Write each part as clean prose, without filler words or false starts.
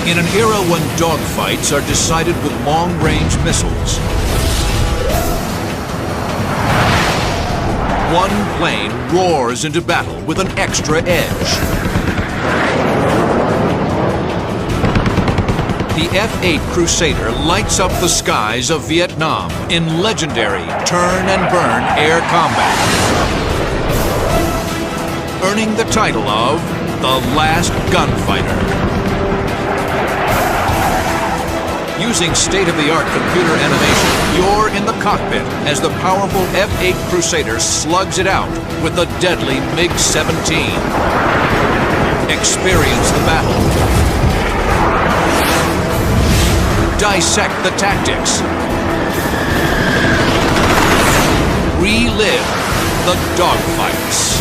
In an era when dogfights are decided with long-range missiles, one plane roars into battle with an extra edge. The F-8 Crusader lights up the skies of Vietnam in legendary turn-and-burn air combat, earning the title of the Last Gunfighter. Using state-of-the-art computer animation, you're in the cockpit as the powerful F-8 Crusader slugs it out with the deadly MiG-17. Experience the battle. Dissect the tactics. Relive the dogfights.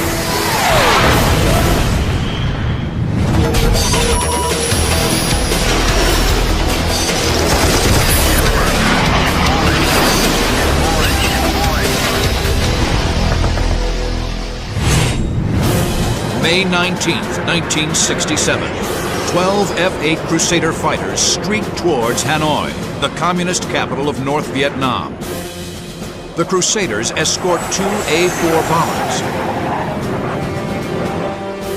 May 19th, 1967. 12 F-8 Crusader fighters streak towards Hanoi, the communist capital of North Vietnam. The Crusaders escort two A-4 bombers,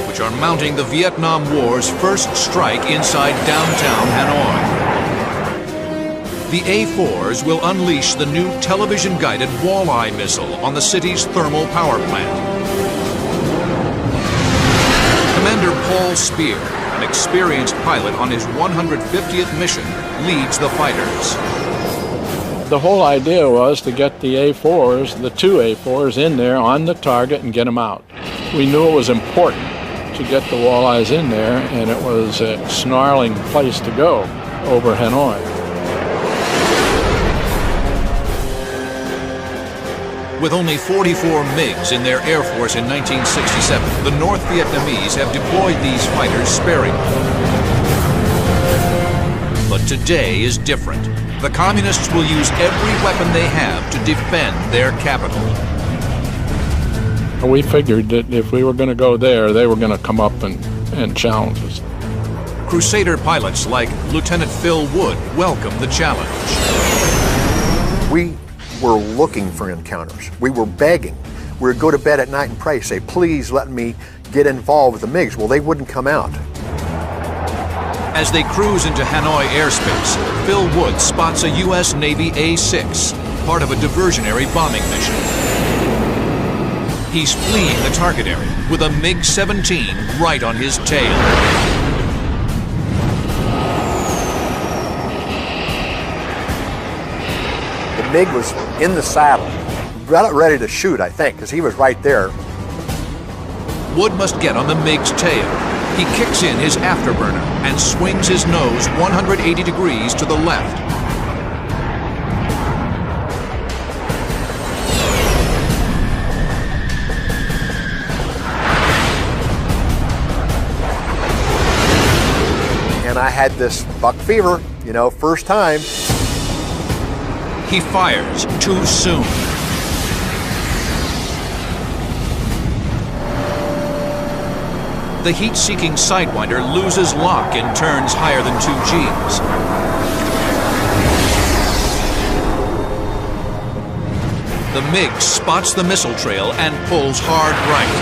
which are mounting the Vietnam War's first strike inside downtown Hanoi. The A-4s will unleash the new television-guided Walleye missile on the city's thermal power plant. Commander Paul Spear, an experienced pilot on his 150th mission, leads the fighters. The whole idea was to get the A-4s, the two A-4s, in there on the target and get them out. We knew it was important to get the walleyes in there, and it was a snarling place to go over Hanoi. With only 44 MiGs in their Air Force in 1967, the North Vietnamese have deployed these fighters sparingly. But today is different. The Communists will use every weapon they have to defend their capital. We figured that if we were going to go there, they were going to come up and challenge us. Crusader pilots like Lieutenant Phil Wood welcome the challenge. We were looking for encounters. We were begging. We would go to bed at night and pray, say, please let me get involved with the MiGs. Well, they wouldn't come out. As they cruise into Hanoi airspace, Phil Wood spots a U.S. Navy A-6, part of a diversionary bombing mission. He's fleeing the target area with a MiG-17 right on his tail. The MiG was in the saddle, ready to shoot, I think, because he was right there. Wood must get on the MiG's tail. He kicks in his afterburner and swings his nose 180 degrees to the left. And I had this buck fever, you know, first time. He fires too soon. The heat-seeking Sidewinder loses lock and turns higher than 2 Gs. The MiG spots the missile trail and pulls hard right.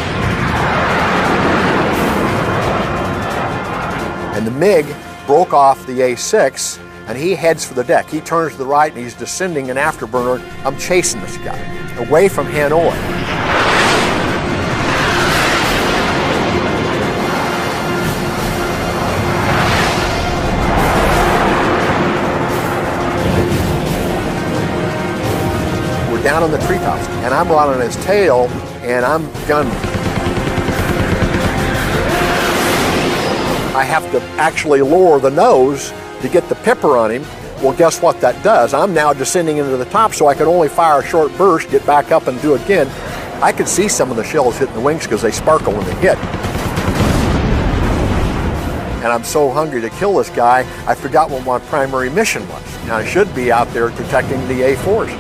And the MiG broke off the A-6, and he heads for the deck. He turns to the right, and he's descending an afterburner. I'm chasing this guy away from Hanoi. We're down on the treetops, and I'm right on his tail, and I'm gunning. I have to actually lower the nose to get the pipper on him. Well, guess what that does? I'm now descending into the top, so I can only fire a short burst, get back up and do it again. I could see some of the shells hitting the wings because they sparkle when they hit. And I'm so hungry to kill this guy, I forgot what my primary mission was. Now, I should be out there protecting the A-4s.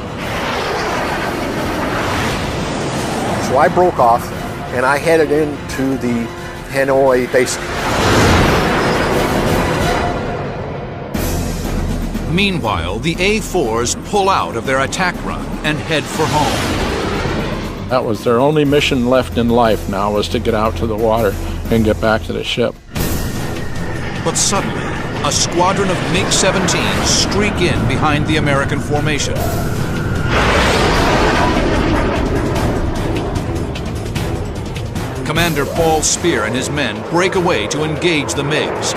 So I broke off, and I headed into the Hanoi base. Meanwhile, the A-4s pull out of their attack run and head for home. That was their only mission left in life now, was to get out to the water and get back to the ship. But suddenly, a squadron of MiG-17s streak in behind the American formation. Commander Paul Spear and his men break away to engage the MiGs.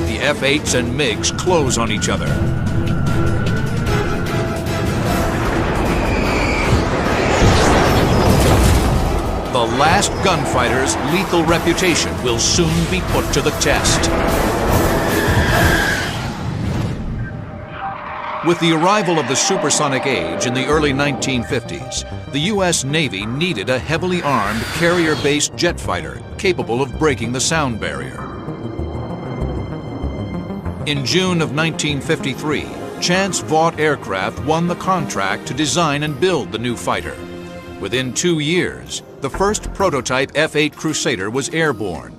The F-8s and MiGs close on each other. The last gunfighter's lethal reputation will soon be put to the test. With the arrival of the supersonic age in the early 1950s, the U.S. Navy needed a heavily armed carrier-based jet fighter capable of breaking the sound barrier. In June of 1953, Chance Vought Aircraft won the contract to design and build the new fighter. Within 2 years, the first prototype F-8 Crusader was airborne.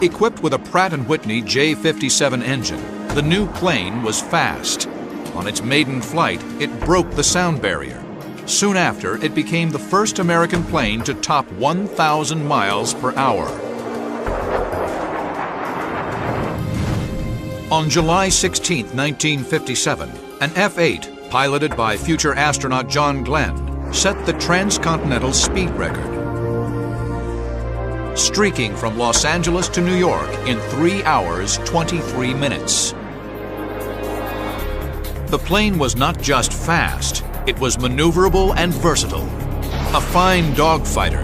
Equipped with a Pratt & Whitney J57 engine, the new plane was fast. On its maiden flight, it broke the sound barrier. Soon after, it became the first American plane to top 1,000 miles per hour. On July 16, 1957, an F-8, piloted by future astronaut John Glenn, set the transcontinental speed record, streaking from Los Angeles to New York in 3 hours, 23 minutes. The plane was not just fast, it was maneuverable and versatile, a fine dogfighter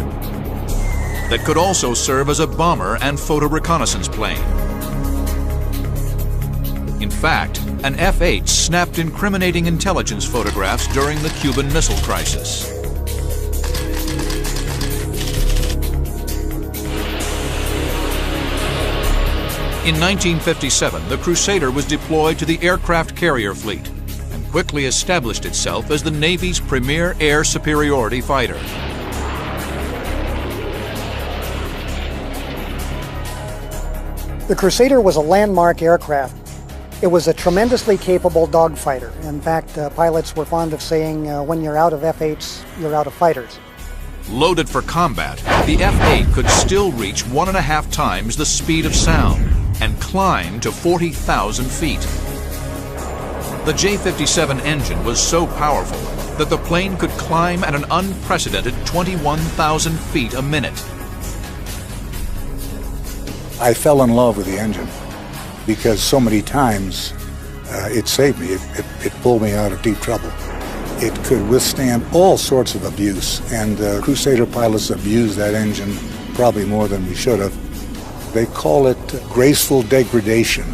that could also serve as a bomber and photo reconnaissance plane. In fact, an F-8 snapped incriminating intelligence photographs during the Cuban Missile Crisis. In 1957, the Crusader was deployed to the aircraft carrier fleet and quickly established itself as the Navy's premier air superiority fighter. The Crusader was a landmark aircraft. It was a tremendously capable dogfighter. In fact, pilots were fond of saying, when you're out of F-8s, you're out of fighters. Loaded for combat, the F-8 could still reach 1.5 times the speed of sound and climb to 40,000 feet. The J57 engine was so powerful that the plane could climb at an unprecedented 21,000 feet a minute. I fell in love with the engine because so many times it saved me. It pulled me out of deep trouble. It could withstand all sorts of abuse, and Crusader pilots abused that engine probably more than we should have. They call it graceful degradation.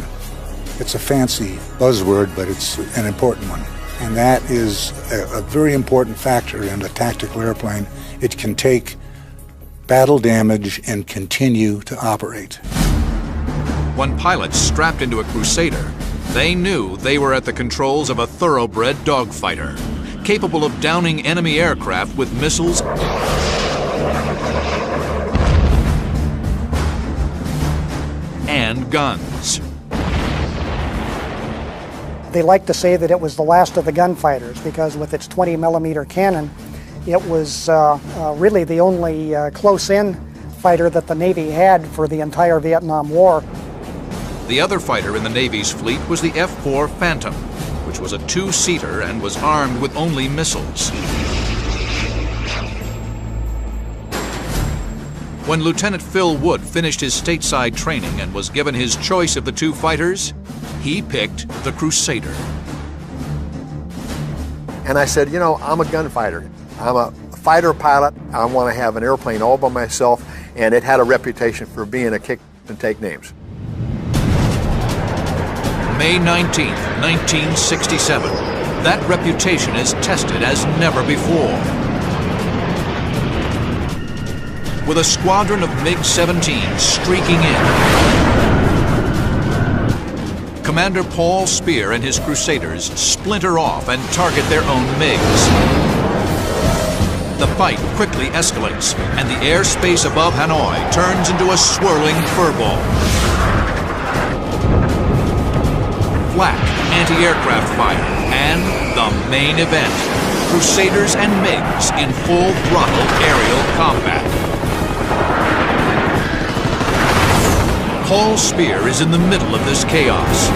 It's a fancy buzzword, but it's an important one. And that is a very important factor in a tactical airplane. It can take battle damage and continue to operate. When pilots strapped into a Crusader, they knew they were at the controls of a thoroughbred dogfighter, capable of downing enemy aircraft with missiles and guns. They like to say that it was the last of the gunfighters because with its 20mm cannon, it was really the only close-in fighter that the Navy had for the entire Vietnam War. The other fighter in the Navy's fleet was the F-4 Phantom, which was a two-seater and was armed with only missiles. When Lieutenant Phil Wood finished his stateside training and was given his choice of the two fighters, he picked the Crusader. And I said, you know, I'm a gunfighter. I'm a fighter pilot. I want to have an airplane all by myself, and it had a reputation for being a kick and take names. May 19th, 1967. That reputation is tested as never before. With a squadron of MiG-17 streaking in, Commander Paul Spear and his Crusaders splinter off and target their own MiGs. The fight quickly escalates, and the airspace above Hanoi turns into a swirling furball. flak, anti-aircraft fire, and the main event, Crusaders and MiGs in full throttle aerial combat. Paul Speer is in the middle of this chaos.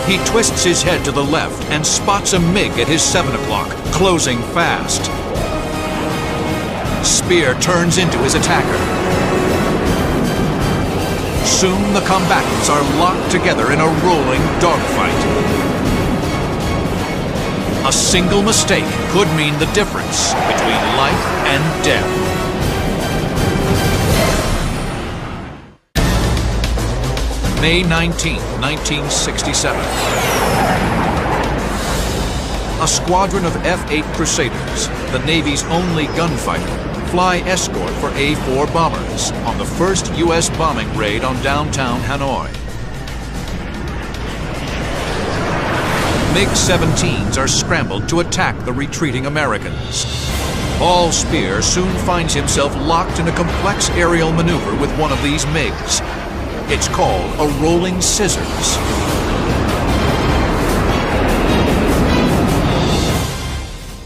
He twists his head to the left and spots a MiG at his 7 o'clock, closing fast. Speer turns into his attacker. Soon the combatants are locked together in a rolling dogfight. A single mistake could mean the difference between life and death. May 19, 1967. A squadron of F-8 Crusaders, the Navy's only gunfighter, fly escort for A-4 bombers on the first U.S. bombing raid on downtown Hanoi. MiG-17s are scrambled to attack the retreating Americans. Paul Speer soon finds himself locked in a complex aerial maneuver with one of these MiGs. It's called a rolling scissors.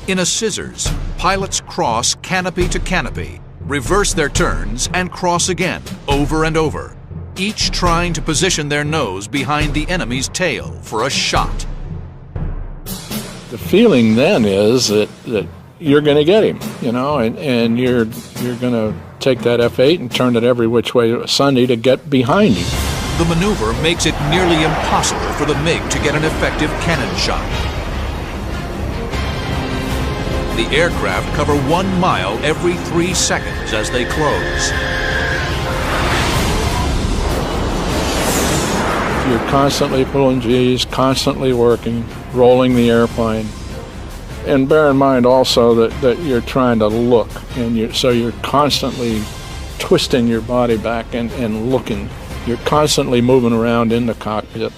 In a scissors, pilots cross canopy to canopy, reverse their turns, and cross again, over and over, each trying to position their nose behind the enemy's tail for a shot. The feeling then is that you're going to get him, you know, and you're going to take that F-8 and turn it every which way Sunday to get behind him. The maneuver makes it nearly impossible for the MiG to get an effective cannon shot. The aircraft cover 1 mile every 3 seconds as they close. You're constantly pulling G's, constantly working, rolling the airplane. And bear in mind also that you're trying to look, and so you're constantly twisting your body back and looking. You're constantly moving around in the cockpit.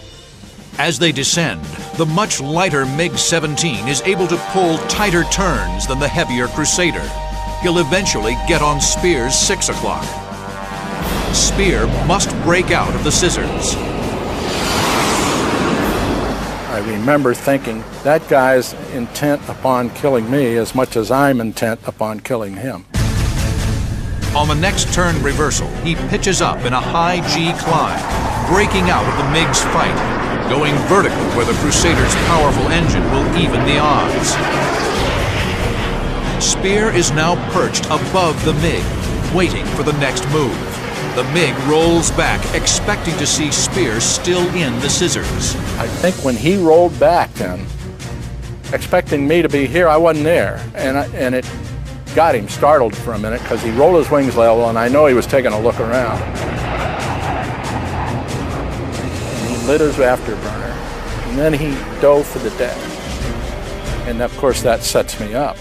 As they descend, the much lighter MiG-17 is able to pull tighter turns than the heavier Crusader. He'll eventually get on Speer's 6 o'clock. Speer must break out of the scissors. I remember thinking, that guy's intent upon killing me as much as I'm intent upon killing him. On the next turn reversal, he pitches up in a high G climb, breaking out of the MiG's fight, going vertical where the Crusader's powerful engine will even the odds. Speer is now perched above the MiG, waiting for the next move. The MiG rolls back, expecting to see Speer still in the scissors. I think when he rolled back then, expecting me to be here, I wasn't there. And it got him startled for a minute because he rolled his wings level and I know he was taking a look around. And he lit his afterburner and then he dove for the deck. And of course that sets me up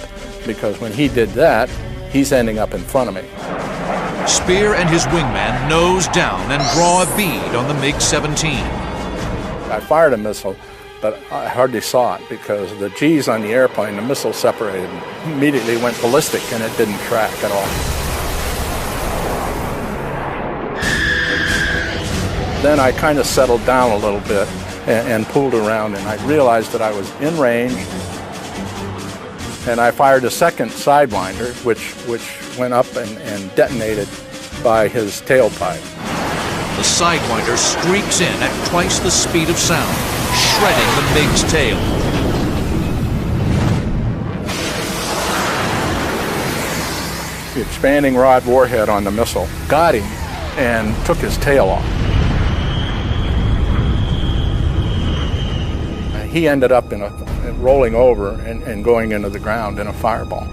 because when he did that, he's ending up in front of me. Speer and his wingman nose down and draw a bead on the MiG-17. I fired a missile, but I hardly saw it because the G's on the airplane, the missile separated and immediately went ballistic and it didn't track at all. Then I kind of settled down a little bit and pulled around and I realized that I was in range and I fired a second Sidewinder, which went up and detonated by his tailpipe. The Sidewinder streaks in at twice the speed of sound, shredding the MiG's tail. The expanding rod warhead on the missile got him and took his tail off. He ended up rolling over and going into the ground in a fireball.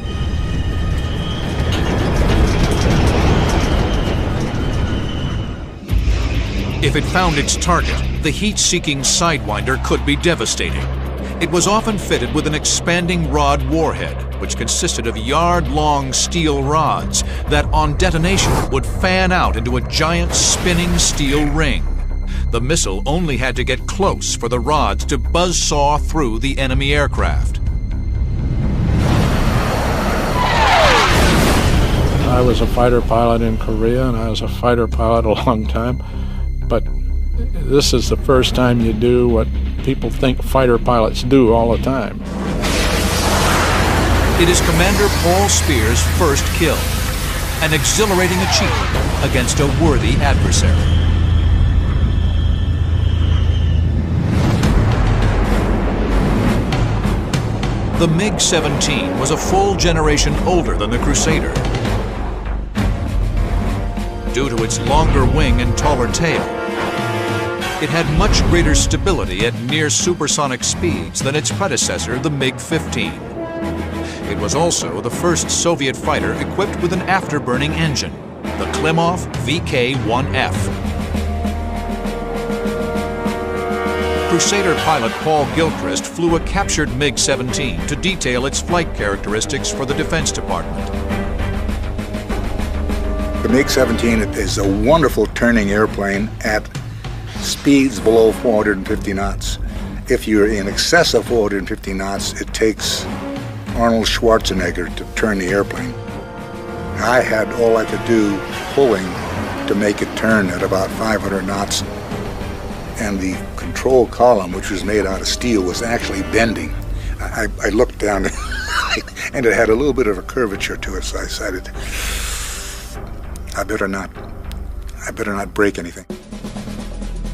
If it found its target, the heat-seeking Sidewinder could be devastating. It was often fitted with an expanding rod warhead, which consisted of yard-long steel rods that, on detonation, would fan out into a giant spinning steel ring. The missile only had to get close for the rods to buzzsaw through the enemy aircraft. I was a fighter pilot in Korea, and I was a fighter pilot a long time. But this is the first time you do what people think fighter pilots do all the time. It is Commander Paul Spear's first kill, an exhilarating achievement against a worthy adversary. The MiG-17 was a full generation older than the Crusader. Due to its longer wing and taller tail, it had much greater stability at near supersonic speeds than its predecessor, the MiG-15. It was also the first Soviet fighter equipped with an afterburning engine, the Klimov VK-1F. Crusader pilot Paul Gilchrist flew a captured MiG-17 to detail its flight characteristics for the Defense Department. The MiG-17 is a wonderful turning airplane at speeds below 450 knots. If you're in excess of 450 knots, it takes Arnold Schwarzenegger to turn the airplane. I had all I could do pulling to make it turn at about 500 knots, and the control column, which was made out of steel, was actually bending. I looked down and it had a little bit of a curvature to it, so I decided I better not break anything.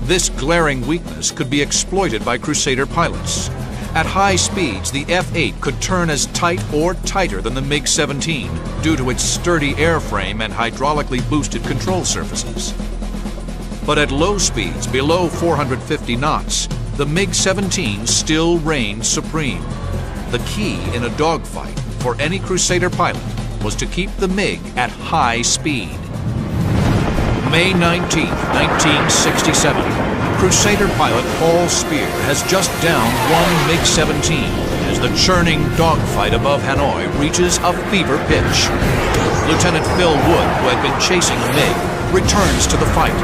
This glaring weakness could be exploited by Crusader pilots. At high speeds, the F-8 could turn as tight or tighter than the MiG-17 due to its sturdy airframe and hydraulically boosted control surfaces. But at low speeds, below 450 knots, the MiG-17 still reigned supreme. The key in a dogfight for any Crusader pilot was to keep the MiG at high speed. May 19, 1967. Crusader pilot Paul Spear has just downed one MiG-17 as the churning dogfight above Hanoi reaches a fever pitch. Lieutenant Phil Wood, who had been chasing the MiG, returns to the fight.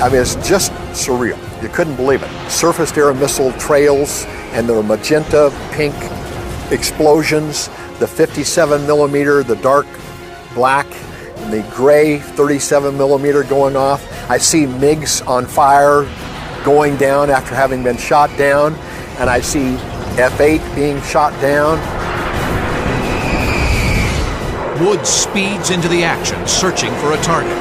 I mean, it's just surreal. You couldn't believe it. Surface-to-air missile trails and the magenta pink explosions, the 57 millimeter, the dark black, and the gray 37 millimeter going off. I see MiGs on fire going down after having been shot down, and I see F-8 being shot down. Wood speeds into the action, searching for a target.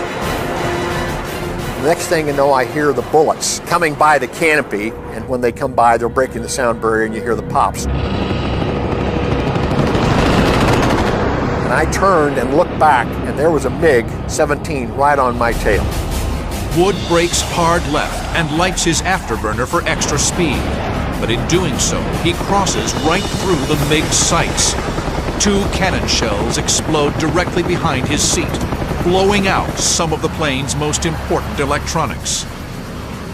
The next thing you know, I hear the bullets coming by the canopy, and when they come by, they're breaking the sound barrier, and you hear the pops. And I turned and looked back, and there was a MiG-17 right on my tail. Wood brakes hard left and lights his afterburner for extra speed. But in doing so, he crosses right through the MiG's sights. Two cannon shells explode directly behind his seat, blowing out some of the plane's most important electronics.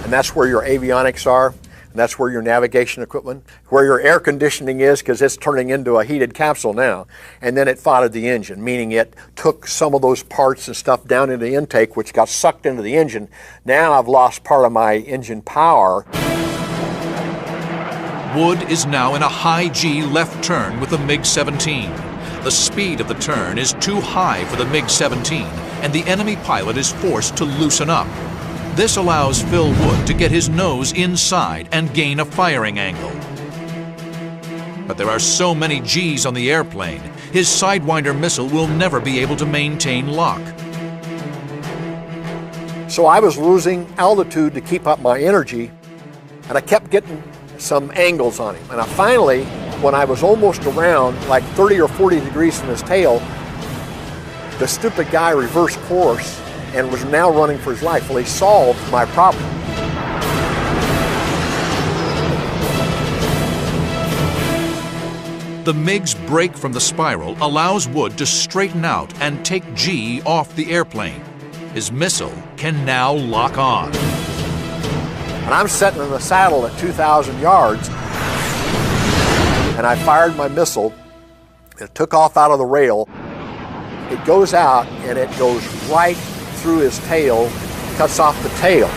And that's where your avionics are. And that's where your navigation equipment, where your air conditioning is, because it's turning into a heated capsule now. And then it fought the engine, meaning it took some of those parts and stuff down into the intake, which got sucked into the engine. Now I've lost part of my engine power. Wood is now in a high G left turn with the MiG-17. The speed of the turn is too high for the MiG-17, and the enemy pilot is forced to loosen up. This allows Phil Wood to get his nose inside and gain a firing angle. But there are so many Gs on the airplane, his Sidewinder missile will never be able to maintain lock. So I was losing altitude to keep up my energy, and I kept getting some angles on him. And I finally, when I was almost around, like 30 or 40 degrees from his tail, the stupid guy reversed course and was now running for his life. Well, he solved my problem. The MiG's break from the spiral allows Wood to straighten out and take G off the airplane. His missile can now lock on. And I'm sitting in the saddle at 2,000 yards, and I fired my missile. It took off out of the rail. It goes out, and it goes right through his tail, cuts off the tail.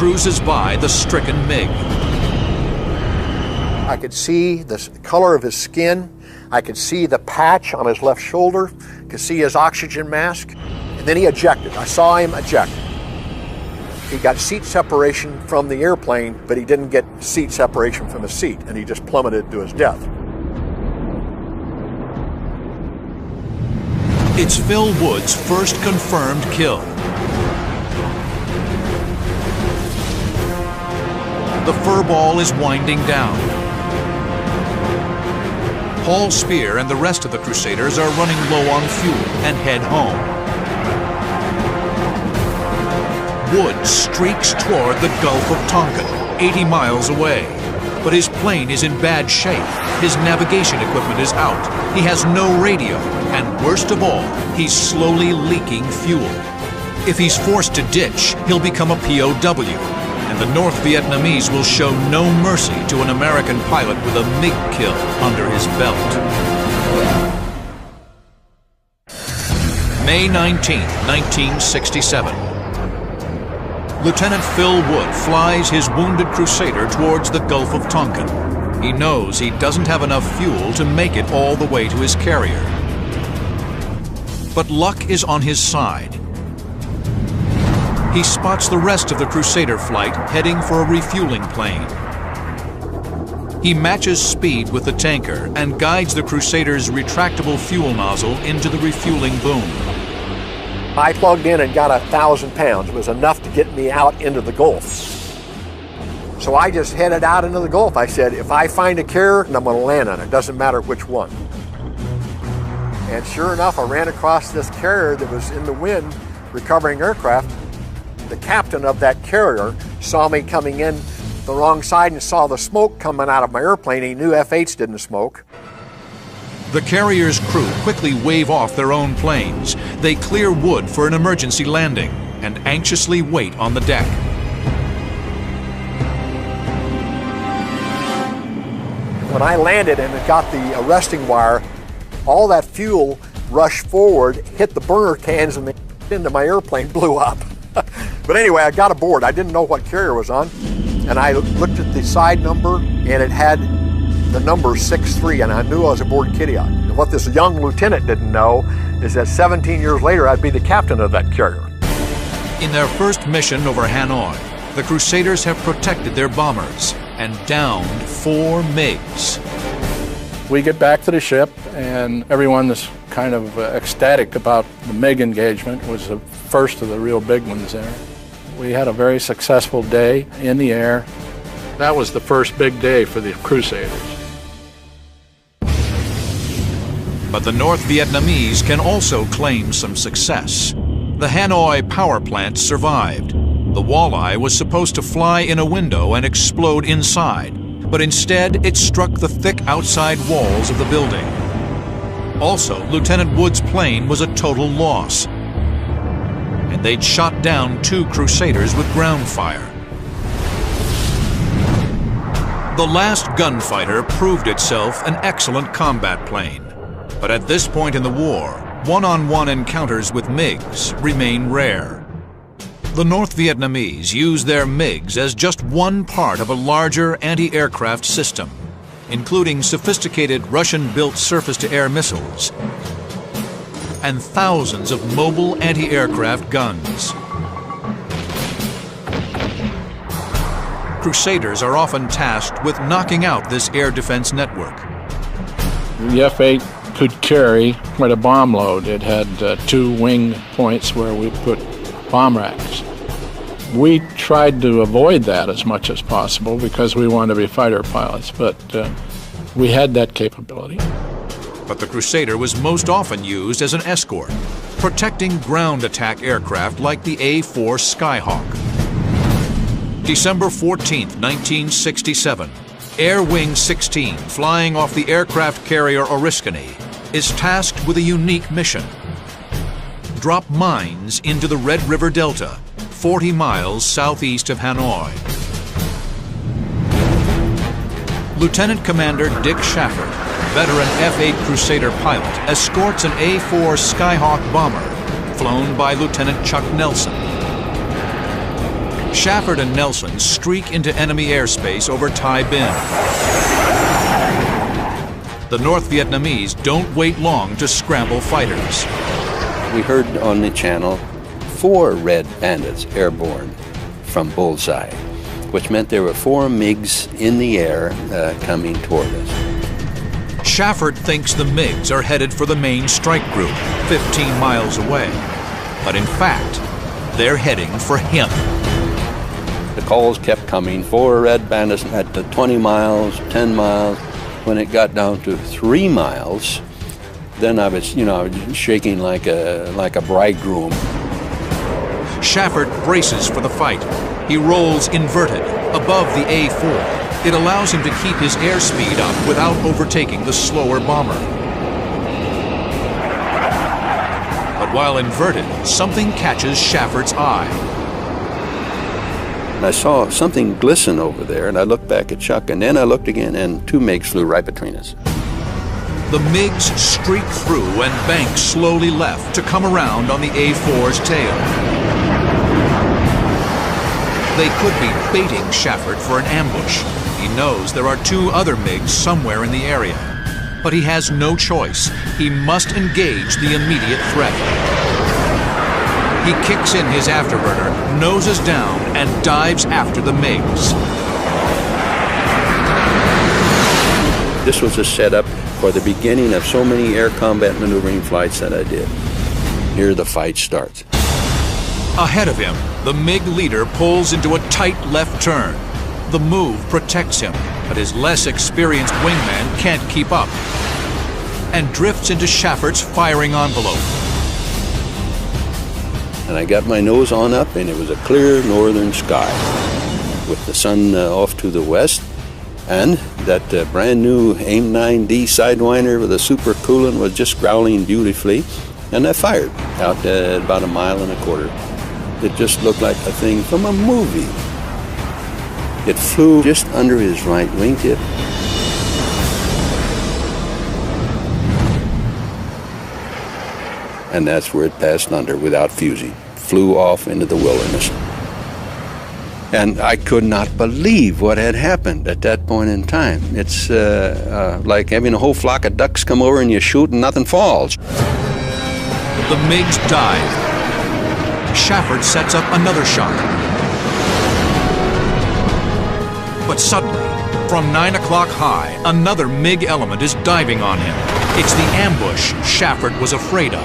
cruises by the stricken MiG. I could see the color of his skin. I could see the patch on his left shoulder. Could see his oxygen mask. And then he ejected. I saw him eject. He got seat separation from the airplane, but he didn't get seat separation from his seat, and he just plummeted to his death. It's Phil Wood's first confirmed kill. The furball is winding down. Paul Spear and the rest of the Crusaders are running low on fuel and head home. Wood streaks toward the Gulf of Tonkin, 80 miles away. But his plane is in bad shape. His navigation equipment is out. He has no radio. And worst of all, he's slowly leaking fuel. If he's forced to ditch, he'll become a POW. And the North Vietnamese will show no mercy to an American pilot with a MiG kill under his belt. May 19, 1967. Lieutenant Phil Wood flies his wounded Crusader towards the Gulf of Tonkin. He knows he doesn't have enough fuel to make it all the way to his carrier. But luck is on his side. He spots the rest of the Crusader flight heading for a refueling plane. He matches speed with the tanker and guides the Crusader's retractable fuel nozzle into the refueling boom. I plugged in and got 1,000 pounds. It was enough to get me out into the Gulf. So I just headed out into the Gulf. I said, if I find a carrier, I'm going to land on it. Doesn't matter which one. And sure enough, I ran across this carrier that was in the wind, recovering aircraft. The captain of that carrier saw me coming in the wrong side and saw the smoke coming out of my airplane. He knew F-8s didn't smoke. The carrier's crew quickly wave off their own planes. They clear Wood for an emergency landing and anxiously wait on the deck. When I landed and it got the arresting wire, all that fuel rushed forward, hit the burner cans, and into my airplane blew up. But anyway, I got aboard. I didn't know what carrier was on, and I looked at the side number, and it had the number 63, and I knew I was aboard Kittiot. And what this young lieutenant didn't know is that 17 years later, I'd be the captain of that carrier. In their first mission over Hanoi, the Crusaders have protected their bombers and downed 4 MiGs. We get back to the ship, and everyone is kind of ecstatic about the MiG engagement. It was the first of the real big ones there. We had a very successful day in the air. That was the first big day for the Crusaders. But the North Vietnamese can also claim some success. The Hanoi power plant survived. The Walleye was supposed to fly in a window and explode inside, but instead it struck the thick outside walls of the building. Also, Lieutenant Wood's plane was a total loss, and they'd shot down 2 Crusaders with ground fire. The last gunfighter proved itself an excellent combat plane. But at this point in the war, one-on-one encounters with MiGs remain rare. The North Vietnamese use their MiGs as just one part of a larger anti-aircraft system, including sophisticated Russian-built surface-to-air missiles and thousands of mobile anti-aircraft guns. Crusaders are often tasked with knocking out this air defense network. The F-8 could carry quite a bomb load. It had 2 wing points where we put bomb racks. We tried to avoid that as much as possible because we wanted to be fighter pilots, but we had that capability. But the Crusader was most often used as an escort, protecting ground attack aircraft like the A-4 Skyhawk. December 14, 1967, Air Wing 16, flying off the aircraft carrier Oriskany, is tasked with a unique mission. Drop mines into the Red River Delta, 40 miles southeast of Hanoi. Lieutenant Commander Dick Shafford, veteran F-8 Crusader pilot, escorts an A-4 Skyhawk bomber flown by Lieutenant Chuck Nelson. Shafford and Nelson streak into enemy airspace over Tai Binh. The North Vietnamese don't wait long to scramble fighters. We heard on the channel 4 red bandits airborne from Bullseye, which meant there were 4 MiGs in the air coming toward us. Shafford thinks the MiGs are headed for the main strike group, 15 miles away. But in fact, they're heading for him. The calls kept coming, 4 red bandits at the 20 miles, 10 miles. When it got down to 3 miles, then I was, shaking like a bridegroom. Shafford braces for the fight. He rolls inverted, above the A4. It allows him to keep his airspeed up without overtaking the slower bomber. But while inverted, something catches Shafford's eye. I saw something glisten over there, and I looked back at Chuck, and then I looked again, and 2 MiGs flew right between us. The MiGs streak through and bank slowly left to come around on the A4's tail. They could be baiting Shafford for an ambush. He knows there are 2 other MiGs somewhere in the area. But he has no choice. He must engage the immediate threat. He kicks in his afterburner, noses down, and dives after the MiGs. This was a setup for the beginning of so many air combat maneuvering flights that I did. Here the fight starts. Ahead of him, the MiG leader pulls into a tight left turn. The move protects him, but his less experienced wingman can't keep up and drifts into Shafford's firing envelope. And I got my nose on up, and it was a clear northern sky with the sun off to the west, and that brand new AIM-9D Sidewinder with a super coolant was just growling beautifully, and I fired out at about 1.25 miles. It just looked like a thing from a movie. It flew just under his right wingtip. And that's where it passed under without fusing. Flew off into the wilderness. And I could not believe what had happened at that point in time. It's like having a whole flock of ducks come over and you shoot and nothing falls. The MiGs dive. Shafford sets up another shot. But suddenly, from 9 o'clock high, another MiG element is diving on him. It's the ambush Shafford was afraid of.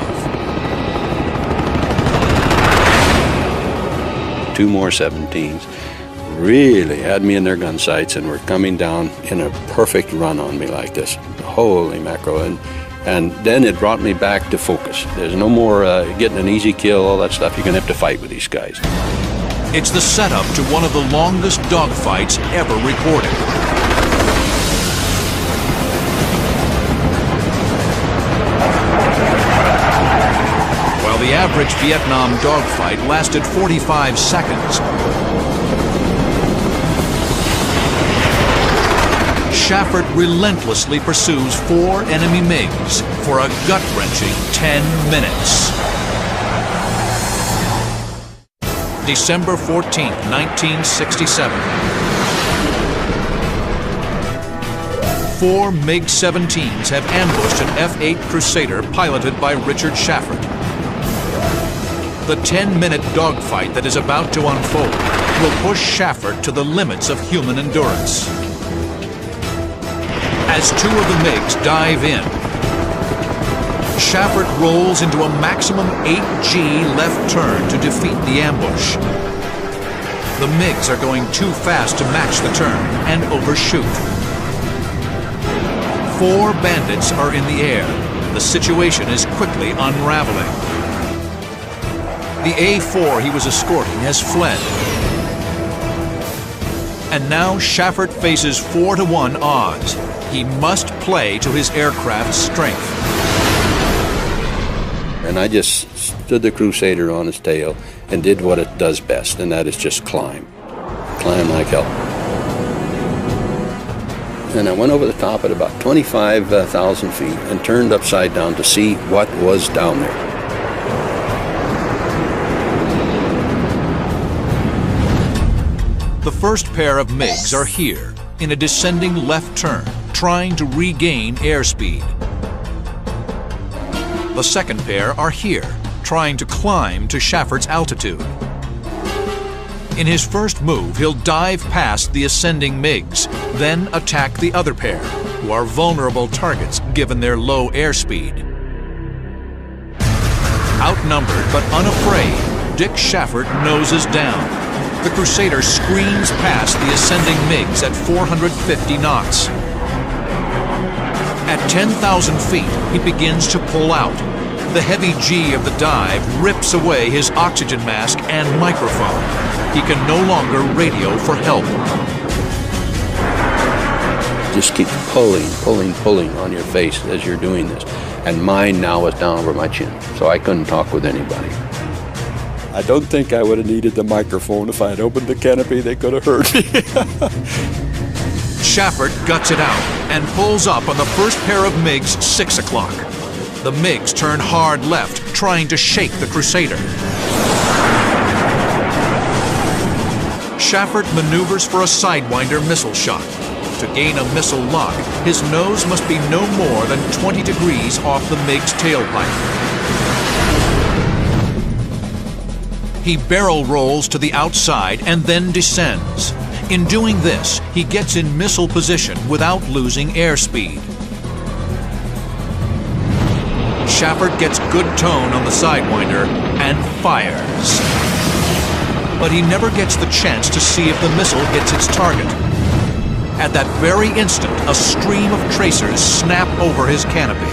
2 more 17s really had me in their gun sights and were coming down in a perfect run on me like this. Holy mackerel. And then it brought me back to focus. There's no more getting an easy kill, all that stuff. You're going to have to fight with these guys. It's the setup to one of the longest dogfights ever recorded. While the average Vietnam dogfight lasted 45 seconds, Shafford relentlessly pursues 4 enemy MiGs for a gut-wrenching 10 minutes. December 14, 1967. 4 MiG-17s have ambushed an F-8 Crusader piloted by Richard Shafford. The 10-minute dogfight that is about to unfold will push Shafford to the limits of human endurance. As 2 of the MiGs dive in, Shafford rolls into a maximum 8G left turn to defeat the ambush. The MiGs are going too fast to match the turn and overshoot. 4 bandits are in the air. The situation is quickly unraveling. The A4 he was escorting has fled. And now Shafford faces 4-to-1 odds. He must play to his aircraft's strength. And I just stood the Crusader on its tail and did what it does best, and that is just climb. Climb like hell. And I went over the top at about 25,000 feet and turned upside down to see what was down there. The first pair of MiGs are here, in a descending left turn, trying to regain airspeed. The second pair are here, trying to climb to Schaffert's altitude. In his first move, he'll dive past the ascending MiGs, then attack the other pair, who are vulnerable targets given their low airspeed. Outnumbered but unafraid, Dick Schaffert noses down. The Crusader screams past the ascending MiGs at 450 knots. At 10,000 feet, he begins to pull out. The heavy G of the dive rips away his oxygen mask and microphone. He can no longer radio for help. Just keep pulling on your face as you're doing this. And mine now was down over my chin, so I couldn't talk with anybody. I don't think I would have needed the microphone. If I had opened the canopy, they could have heard me. Schaffert guts it out and pulls up on the first pair of MiGs 6 o'clock. The MiGs turn hard left, trying to shake the Crusader. Schaffert maneuvers for a Sidewinder missile shot. To gain a missile lock, his nose must be no more than 20 degrees off the MiG's tailpipe. He barrel rolls to the outside and then descends. In doing this, he gets in missile position without losing airspeed. Schaffert gets good tone on the Sidewinder and fires. But he never gets the chance to see if the missile hits its target. At that very instant, a stream of tracers snap over his canopy.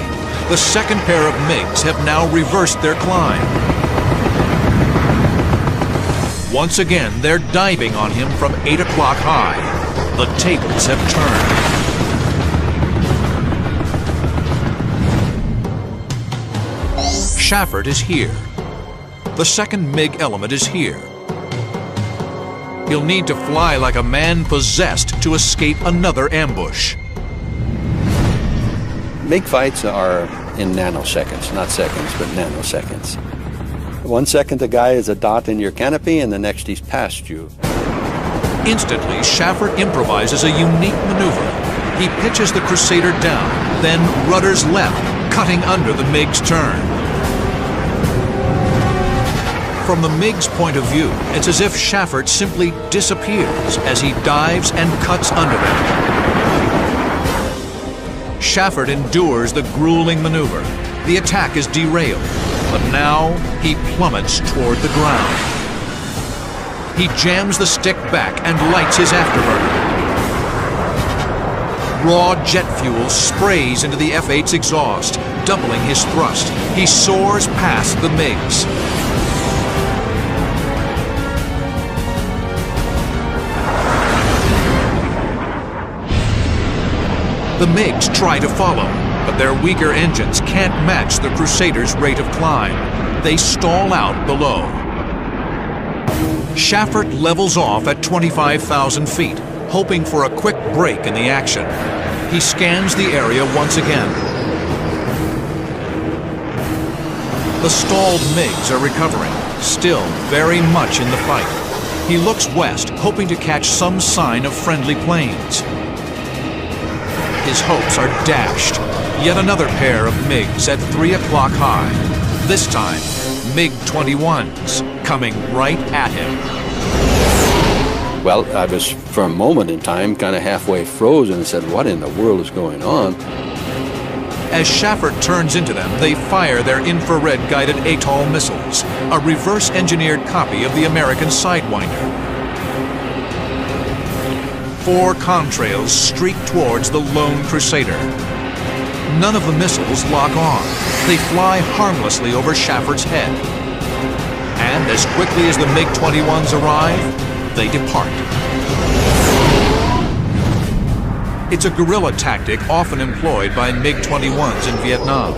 The second pair of MiGs have now reversed their climb. Once again, they're diving on him from 8 o'clock high. The tables have turned. Schaffert is here. The second MiG element is here. He'll need to fly like a man possessed to escape another ambush. MiG fights are in nanoseconds, not seconds, but nanoseconds. 1 second the guy is a dot in your canopy, and the next he's past you. Instantly, Schaffert improvises a unique maneuver. He pitches the Crusader down, then rudders left, cutting under the MiG's turn. From the MiG's point of view, it's as if Schaffert simply disappears as he dives and cuts under them. Schaffert endures the grueling maneuver. The attack is derailed, but now he plummets toward the ground. He jams the stick back and lights his afterburner. Raw jet fuel sprays into the F-8's exhaust, doubling his thrust. He soars past the MiGs. The MiGs try to follow, but their weaker engines can't match the Crusader's rate of climb. They stall out below. Schaffert levels off at 25,000 feet, hoping for a quick break in the action. He scans the area once again. The stalled MiGs are recovering, still very much in the fight. He looks west, hoping to catch some sign of friendly planes. His hopes are dashed. Yet another pair of MiGs at 3 o'clock high. This time, MiG-21s coming right at him. Well, I was, for a moment in time, kind of halfway frozen and said, what in the world is going on? As Schaffert turns into them, they fire their infrared-guided ATOL missiles, a reverse-engineered copy of the American Sidewinder. 4 contrails streak towards the lone Crusader. None of the missiles lock on. They fly harmlessly over Schaffert's head. And as quickly as the MiG-21s arrive, they depart. It's a guerrilla tactic often employed by MiG-21s in Vietnam.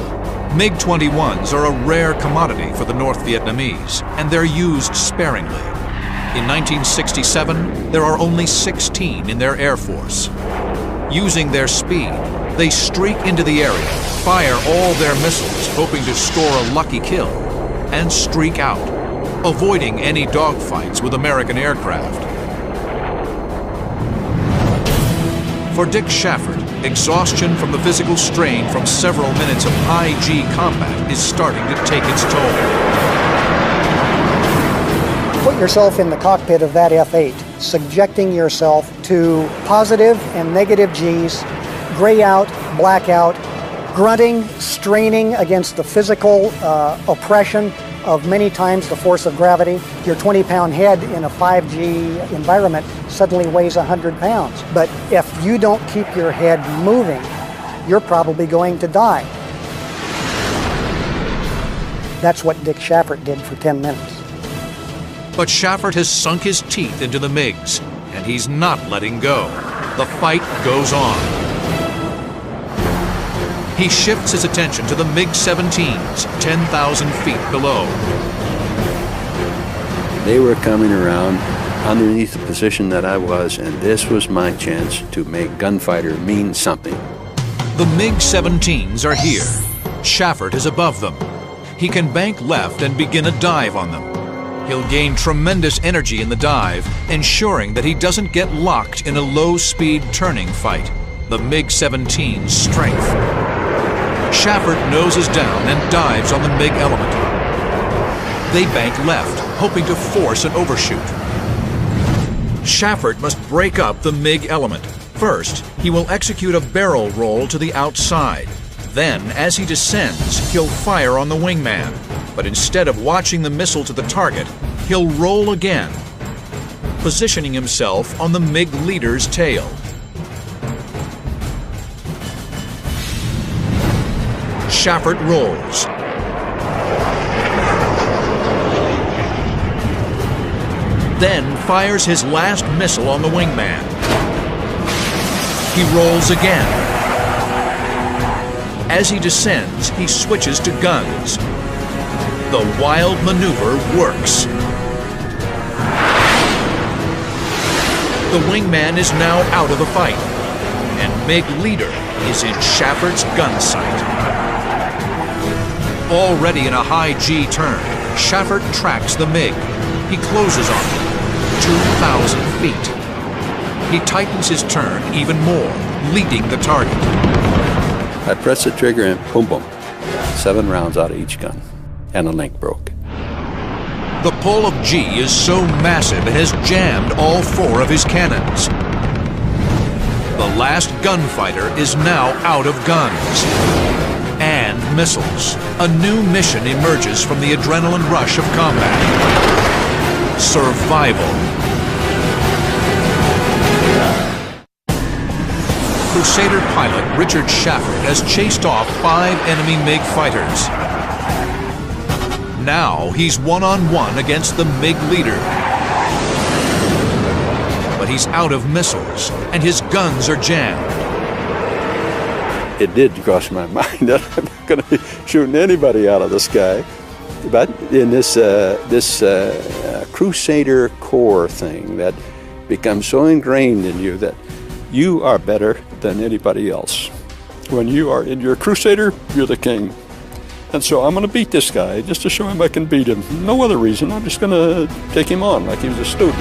MiG-21s are a rare commodity for the North Vietnamese, and they're used sparingly. In 1967, there are only 16 in their Air Force. Using their speed, they streak into the area, fire all their missiles, hoping to score a lucky kill, and streak out, avoiding any dogfights with American aircraft. For Dick Schaffert, exhaustion from the physical strain from several minutes of high-G combat is starting to take its toll. Put yourself in the cockpit of that F-8, subjecting yourself to positive and negative Gs, gray out, black out, grunting, straining against the physical oppression of many times the force of gravity. Your 20-pound head in a 5G environment suddenly weighs 100 pounds. But if you don't keep your head moving, you're probably going to die. That's what Dick Schaffert did for 10 minutes. But Schaffert has sunk his teeth into the MiGs, and he's not letting go. The fight goes on. He shifts his attention to the MiG-17s, 10,000 feet below. They were coming around underneath the position that I was, and this was my chance to make gunfighter mean something. The MiG-17s are here. Schaffert is above them. He can bank left and begin a dive on them. He'll gain tremendous energy in the dive, ensuring that he doesn't get locked in a low-speed turning fight. The MiG-17's strength. Schaffert noses down and dives on the MiG element. They bank left, hoping to force an overshoot. Schaffert must break up the MiG element. First, he will execute a barrel roll to the outside. Then, as he descends, he'll fire on the wingman. But instead of watching the missile to the target, he'll roll again, positioning himself on the MiG leader's tail. Schaffert rolls. Then fires his last missile on the wingman. He rolls again. As he descends, he switches to guns. The wild maneuver works. The wingman is now out of the fight, and MiG leader is in Schaffert's gun sight. Already in a high-G turn, Schaffert tracks the MiG. He closes on him, 2,000 feet. He tightens his turn even more, leading the target. I press the trigger and boom, boom. 7 rounds out of each gun, and a link broke. The pull of G is so massive it has jammed all 4 of his cannons. The last gunfighter is now out of guns and missiles. A new mission emerges from the adrenaline rush of combat. Survival. Crusader pilot Richard Schaffert has chased off 5 enemy MiG fighters. Now he's one-on-one against the MiG leader. But he's out of missiles, and his guns are jammed. It did cross my mind that I'm not going to be shooting anybody out of the sky. But in this Crusader core thing that becomes so ingrained in you that you are better than anybody else. When you are in your Crusader, you're the king. And so I'm going to beat this guy just to show him I can beat him. No other reason. I'm just going to take him on like he was a student.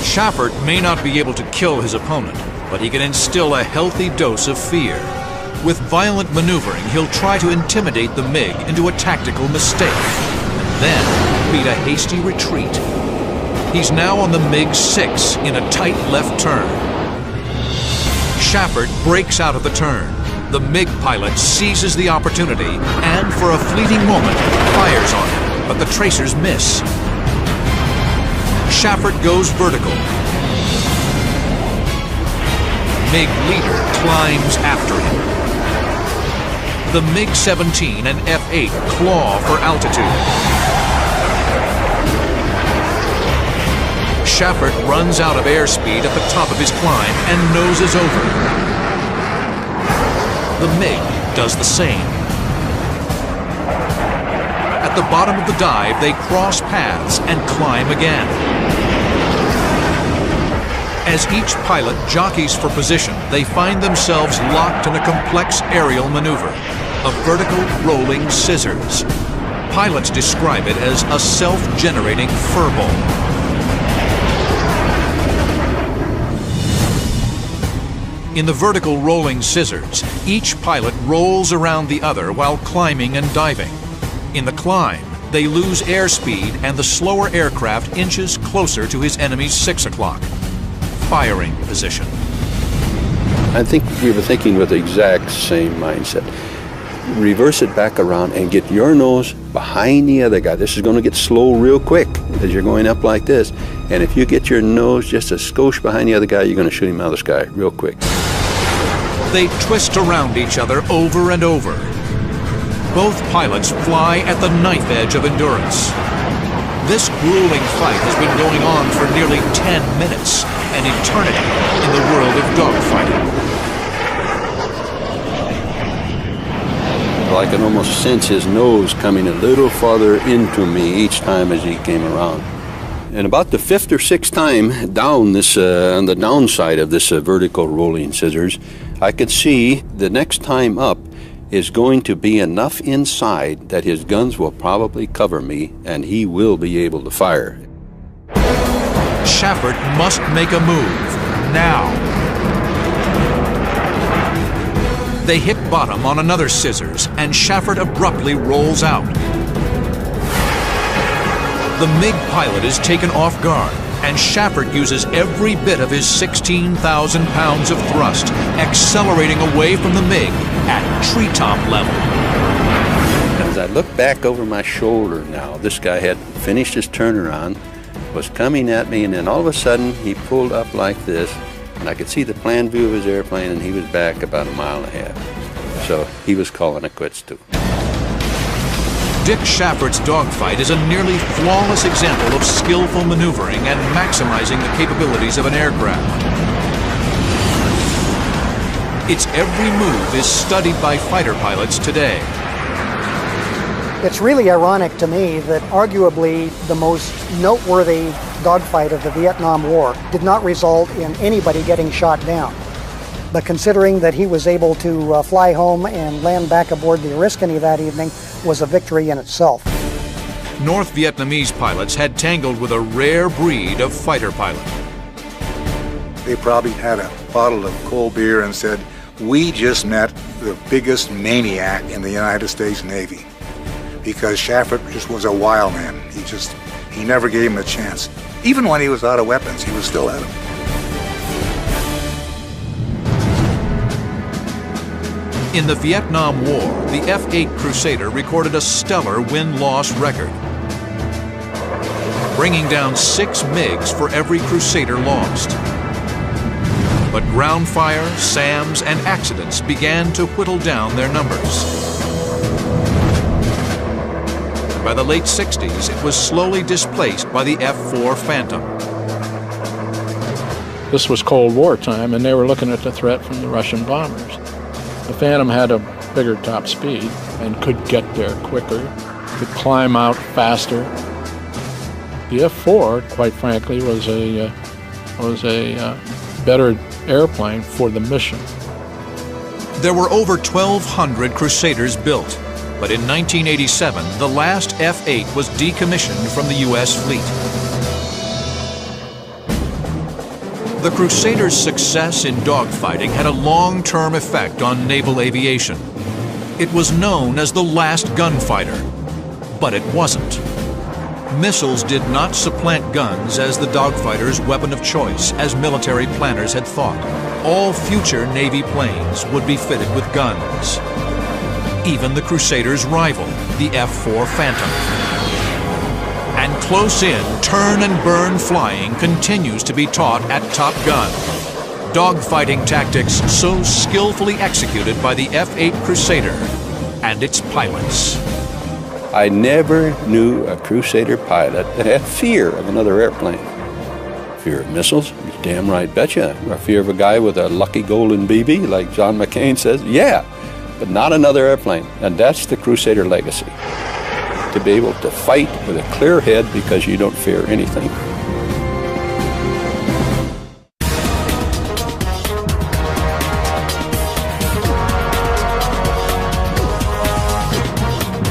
Schaffert may not be able to kill his opponent, but he can instill a healthy dose of fear. With violent maneuvering, he'll try to intimidate the MiG into a tactical mistake, and then beat a hasty retreat. He's now on the MiG-6 in a tight left turn. Schaffert breaks out of the turn. The MiG pilot seizes the opportunity and, for a fleeting moment, fires on him, but the tracers miss. Schaffert goes vertical. MiG leader climbs after him. The MiG-17 and F-8 claw for altitude. Schaffert runs out of airspeed at the top of his climb and noses over. The MiG does the same. At the bottom of the dive, they cross paths and climb again. As each pilot jockeys for position, they find themselves locked in a complex aerial maneuver, a vertical rolling scissors. Pilots describe it as a self-generating furball. In the vertical rolling scissors, each pilot rolls around the other while climbing and diving. In the climb, they lose airspeed and the slower aircraft inches closer to his enemy's 6 o'clock firing position. I think we were thinking with the exact same mindset. Reverse it back around and get your nose behind the other guy. This is going to get slow real quick as you're going up like this. And if you get your nose just a skosh behind the other guy, you're going to shoot him out of the sky real quick. They twist around each other over and over. Both pilots fly at the knife edge of endurance. This grueling fight has been going on for nearly 10 minutes, an eternity in the world of dogfighting. I can almost sense his nose coming a little farther into me each time as he came around. And about the 5th or 6th time down this, on the downside of this vertical rolling scissors, I could see the next time up is going to be enough inside that his guns will probably cover me and he will be able to fire. Schaffert must make a move now. They hit bottom on another scissors, and Schaffert abruptly rolls out. The MiG pilot is taken off guard, and Schaffert uses every bit of his 16,000 pounds of thrust, accelerating away from the MiG at treetop level. As I look back over my shoulder now, this guy had finished his turnaround, was coming at me, and then all of a sudden he pulled up like this, and I could see the plan view of his airplane, and he was back about 1.5 miles. So he was calling it quits too. Dick Schaffert's dogfight is a nearly flawless example of skillful maneuvering and maximizing the capabilities of an aircraft. Its every move is studied by fighter pilots today. It's really ironic to me that arguably the most noteworthy dogfight of the Vietnam War did not result in anybody getting shot down. But considering that he was able to fly home and land back aboard the Oriskany that evening was a victory in itself. North Vietnamese pilots had tangled with a rare breed of fighter pilot. They probably had a bottle of cold beer and said, "We just met the biggest maniac in the United States Navy." Because Schaffert just was a wild man. He never gave him a chance. Even when he was out of weapons, he was still at him. In the Vietnam War, the F-8 Crusader recorded a stellar win-loss record, bringing down 6 MiGs for every Crusader lost. But ground fire, SAMs, and accidents began to whittle down their numbers. By the late 60s, it was slowly displaced by the F-4 Phantom. This was Cold War time, and they were looking at the threat from the Russian bombers. The Phantom had a bigger top speed and could get there quicker, could climb out faster. The F-4, quite frankly, was a better airplane for the mission. There were over 1,200 Crusaders built. But in 1987, the last F-8 was decommissioned from the U.S. fleet. The Crusader's success in dogfighting had a long-term effect on naval aviation. It was known as the last gunfighter, but it wasn't. Missiles did not supplant guns as the dogfighter's weapon of choice, as military planners had thought. All future Navy planes would be fitted with guns. Even the Crusader's rival, the F-4 Phantom. And close in, turn and burn flying continues to be taught at Top Gun. Dogfighting tactics so skillfully executed by the F-8 Crusader and its pilots. I never knew a Crusader pilot that had fear of another airplane. Fear of missiles? You damn right betcha. Or fear of a guy with a lucky golden BB, like John McCain says? Yeah. But not another airplane, and that's the Crusader legacy. To be able to fight with a clear head because you don't fear anything.